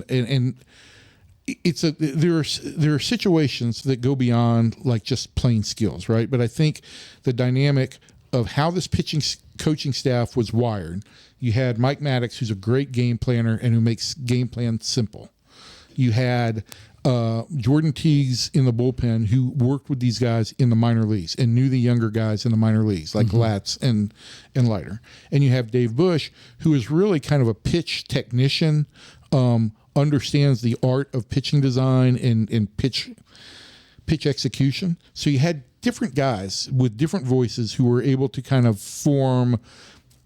and there are situations that go beyond like just plain skills, right? But I think the dynamic of how this coaching staff was wired. You had Mike Maddox, who's a great game planner and who makes game plans simple. You had Jordan Teagues in the bullpen, who worked with these guys in the minor leagues and knew the younger guys in the minor leagues, like Latz and Leiter. And you have Dave Bush, who is really kind of a pitch technician, understands the art of pitching design and pitch execution. So you had different guys with different voices who were able to kind of form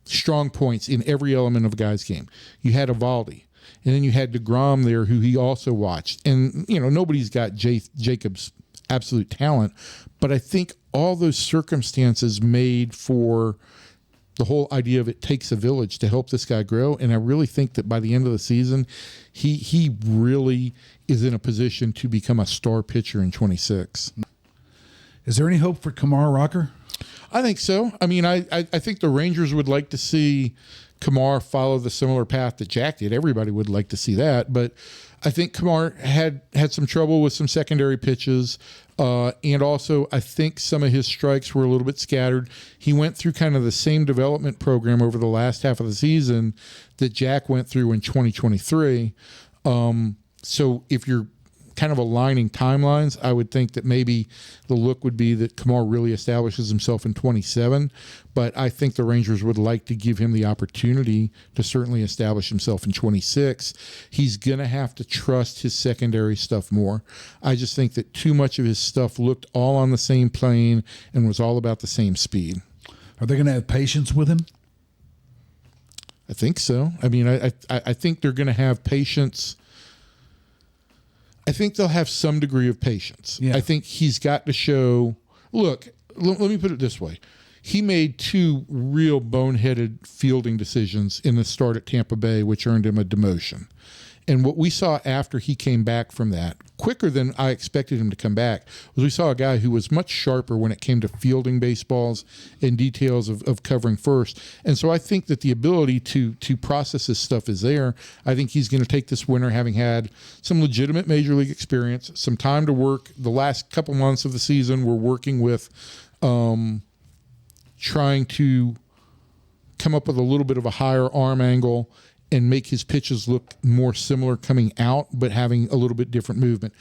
strong points in every element of a guy's game. You had Evaldi, and then you had DeGrom there, who he also watched. And, nobody's got Jacob's absolute talent, but I think all those circumstances made for the whole idea of it takes a village to help this guy grow. And I really think that by the end of the season, he really is in a position to become a star pitcher in 26. Is there any hope for Kumar Rocker? I think so. I mean, I think the Rangers would like to see Kumar follow the similar path that Jack did. Everybody would like to see that. But I think Kumar had some trouble with some secondary pitches. And also, I think some of his strikes were a little bit scattered. He went through kind of the same development program over the last half of the season that Jack went through in 2023. So if you're kind of aligning timelines, I would think that maybe the look would be that Kumar really establishes himself in 27. But I think the Rangers would like to give him the opportunity to certainly establish himself in 26. He's going to have to trust his secondary stuff more. I just think that too much of his stuff looked all on the same plane and was all about the same speed. Are they going to have patience with him? I think so. I mean, I think they're going to have patience. I think they'll have some degree of patience. Yeah. I think he's got to show. Look, let me put it this way. He made two real boneheaded fielding decisions in the start at Tampa Bay, which earned him a demotion. And what we saw after he came back from that, quicker than I expected him to come back, was we saw a guy who was much sharper when it came to fielding baseballs and details of covering first. And so I think that the ability to process this stuff is there. I think he's going to take this winter having had some legitimate major league experience, some time to work. The last couple months of the season, we're working with trying to come up with a little bit of a higher arm angle and make his pitches look more similar coming out, but having a little bit different movement.